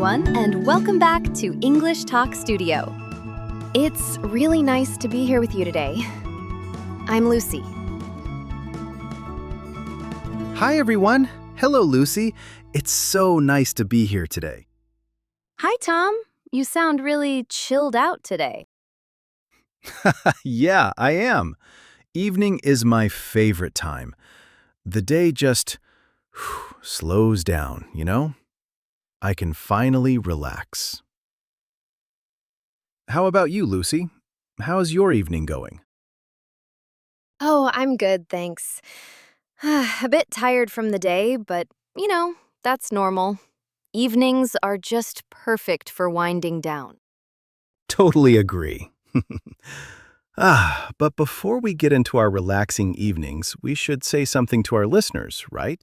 everyone, and welcome back to English Talk Studio. It's really nice to be here with you today. I'm Lucy. Hi, everyone. Hello, Lucy. It's so nice to be here today. Hi, Tom. You sound really chilled out today. Yeah, I am. Evening is my favorite time. The day just slows down, you know? I can finally relax. How about you, Lucy? How's your evening going? Oh, I'm good, thanks. A bit tired from the day, but, that's normal. Evenings are just perfect for winding down. Totally agree. But before we get into our relaxing evenings, we should say something to our listeners, right?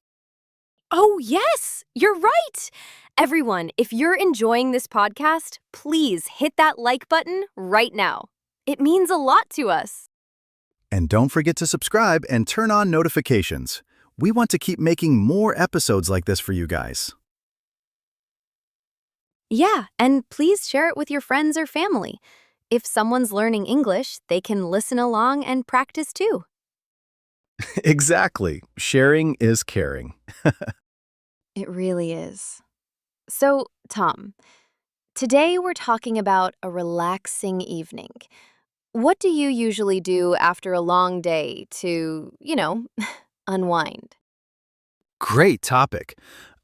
Oh, yes, you're right. Everyone, if you're enjoying this podcast, please hit that like button right now. It means a lot to us. And don't forget to subscribe and turn on notifications. We want to keep making more episodes like this for you guys. Yeah, and please share it with your friends or family. If someone's learning English, they can listen along and practice too. Exactly. Sharing is caring. It really is. So, Tom, today we're talking about a relaxing evening. What do you usually do after a long day to, unwind? Great topic.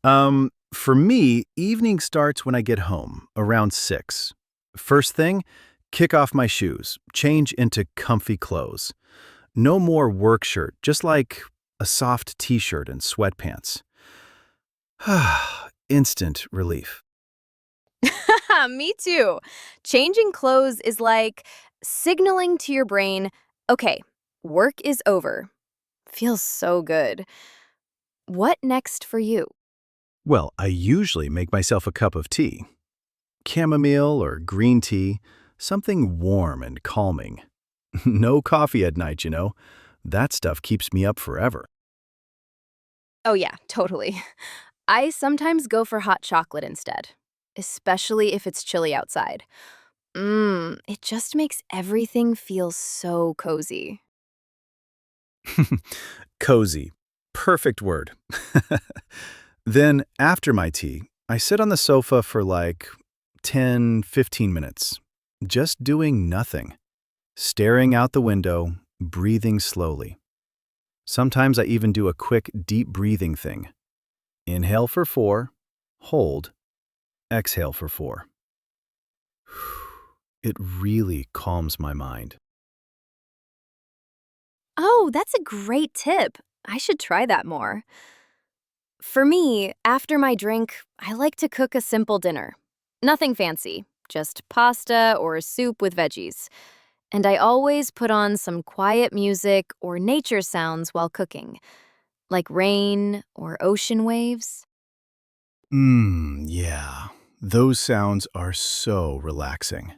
For me, evening starts when I get home, around 6. First thing, kick off my shoes, change into comfy clothes. No more work shirt, just like a soft t-shirt and sweatpants. Instant relief. Me too. Changing clothes is like signaling to your brain, okay, work is over. Feels so good. What next for you? Well, I usually make myself a cup of tea. Chamomile or green tea, something warm and calming. No coffee at night, you know. That stuff keeps me up forever. Oh, yeah, totally. I sometimes go for hot chocolate instead, especially if it's chilly outside. It just makes everything feel so cozy. Cozy. Perfect word. Then, after my tea, I sit on the sofa for like 10, 15 minutes, just doing nothing, staring out the window, breathing slowly. Sometimes I even do a quick deep breathing thing. Inhale for 4, hold, exhale for 4. It really calms my mind. Oh, that's a great tip. I should try that more. For me, after my drink, I like to cook a simple dinner. Nothing fancy, just pasta or soup with veggies. And I always put on some quiet music or nature sounds while cooking, like rain or ocean waves. Yeah. Those sounds are so relaxing.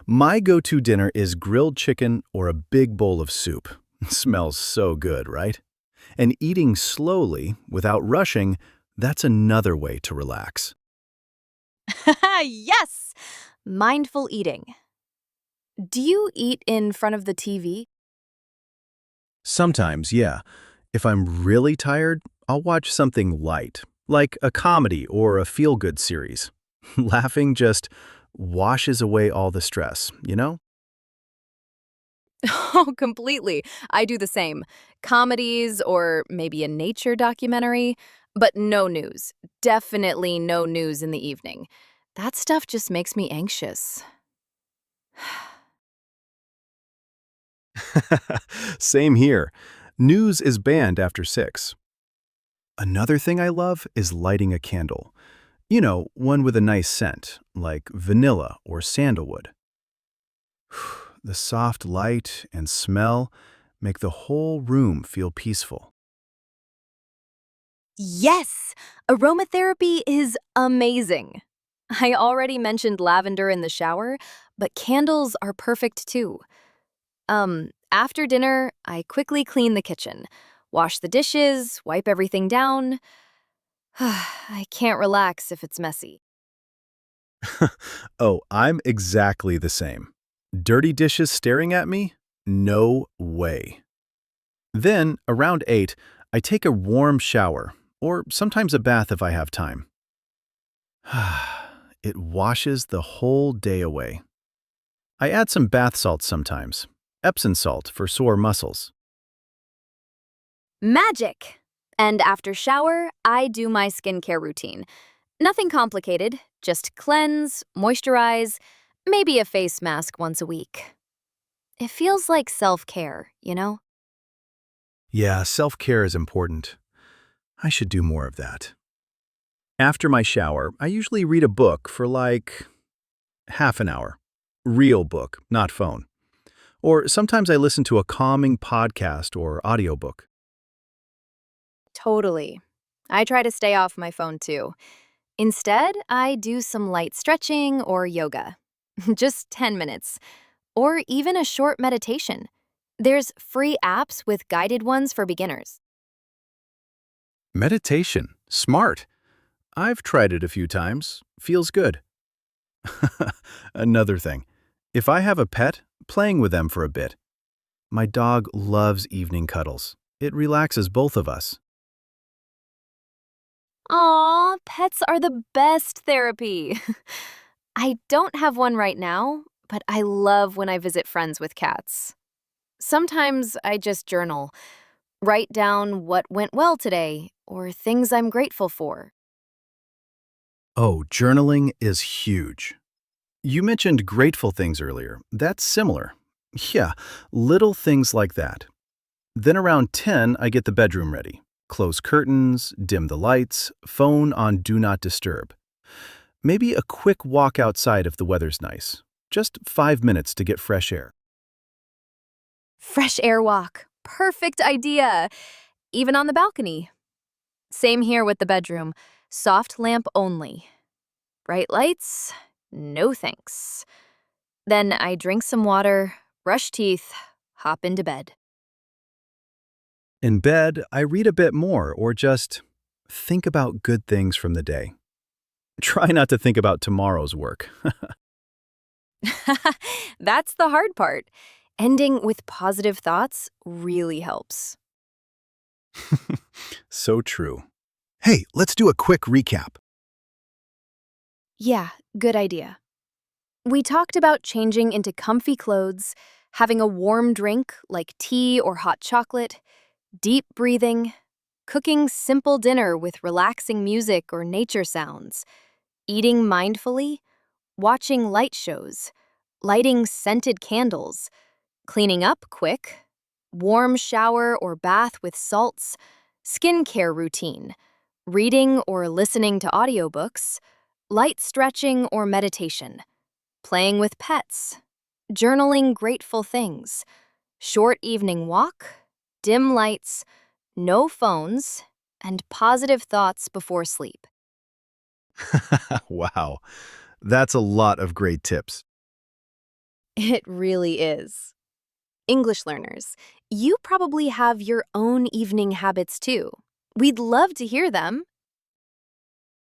My go-to dinner is grilled chicken or a big bowl of soup. Smells so good, right? And eating slowly, without rushing, that's another way to relax. Yes! Mindful eating. Do you eat in front of the TV? Sometimes, yeah. If I'm really tired, I'll watch something light, like a comedy or a feel-good series. Laughing just washes away all the stress, you know? Oh, completely. I do the same. Comedies or maybe a nature documentary, but no news. Definitely no news in the evening. That stuff just makes me anxious. Same here. News is banned after 6. Another thing I love is lighting a candle. You know, one with a nice scent, like vanilla or sandalwood. The soft light and smell make the whole room feel peaceful. Yes! Aromatherapy is amazing. I already mentioned lavender in the shower, but candles are perfect too. After dinner, I quickly clean the kitchen, wash the dishes, wipe everything down. I can't relax if it's messy. Oh, I'm exactly the same. Dirty dishes staring at me? No way. Then, around 8, I take a warm shower, or sometimes a bath if I have time. It washes the whole day away. I add some bath salts sometimes. Epsom salt for sore muscles. Magic! And after shower, I do my skincare routine. Nothing complicated, just cleanse, moisturize, maybe a face mask once a week. It feels like self-care, you know? Yeah, self-care is important. I should do more of that. After my shower, I usually read a book for like half an hour. Real book, not phone. Or sometimes I listen to a calming podcast or audiobook. Totally. I try to stay off my phone too. Instead, I do some light stretching or yoga. Just 10 minutes. Or even a short meditation. There's free apps with guided ones for beginners. Meditation. Smart. I've tried it a few times. Feels good. Another thing. If I have a pet, playing with them for a bit. My dog loves evening cuddles. It relaxes both of us. Aw, pets are the best therapy. I don't have one right now, but I love when I visit friends with cats. Sometimes I just journal, write down what went well today or things I'm grateful for. Oh, journaling is huge. You mentioned grateful things earlier. That's similar. Yeah, little things like that. Then around 10, I get the bedroom ready. Close curtains, dim the lights, phone on Do Not Disturb. Maybe a quick walk outside if the weather's nice. Just 5 minutes to get fresh air. Fresh air walk. Perfect idea. Even on the balcony. Same here with the bedroom. Soft lamp only. Bright lights? No thanks. Then I drink some water, brush teeth, hop into bed. In bed, I read a bit more or just think about good things from the day. Try not to think about tomorrow's work. That's the hard part. Ending with positive thoughts really helps. So true. Hey, let's do a quick recap. Yeah, good idea. We talked about changing into comfy clothes, having a warm drink like tea or hot chocolate, deep breathing, cooking simple dinner with relaxing music or nature sounds, eating mindfully, watching light shows, lighting scented candles, cleaning up quick, warm shower or bath with salts, skincare routine, reading or listening to audiobooks, light stretching or meditation, playing with pets, journaling grateful things, short evening walk, dim lights, no phones, and positive thoughts before sleep. Wow, that's a lot of great tips. It really is. English learners, you probably have your own evening habits too. We'd love to hear them.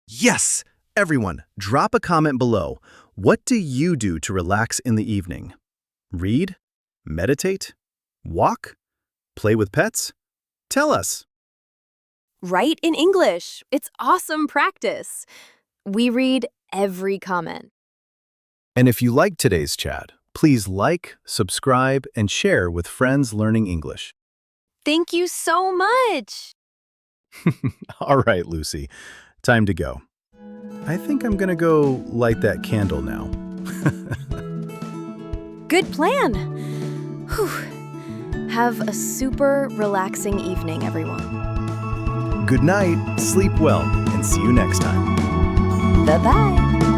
Yes! Everyone, drop a comment below. What do you do to relax in the evening? Read? Meditate? Walk? Play with pets? Tell us. Write in English. It's awesome practice. We read every comment. And if you liked today's chat, please like, subscribe, and share with friends learning English. Thank you so much. All right, Lucy, time to go. I think I'm gonna go light that candle now. Good plan. Whew. Have a super relaxing evening, everyone. Good night, sleep well, and see you next time. Bye-bye.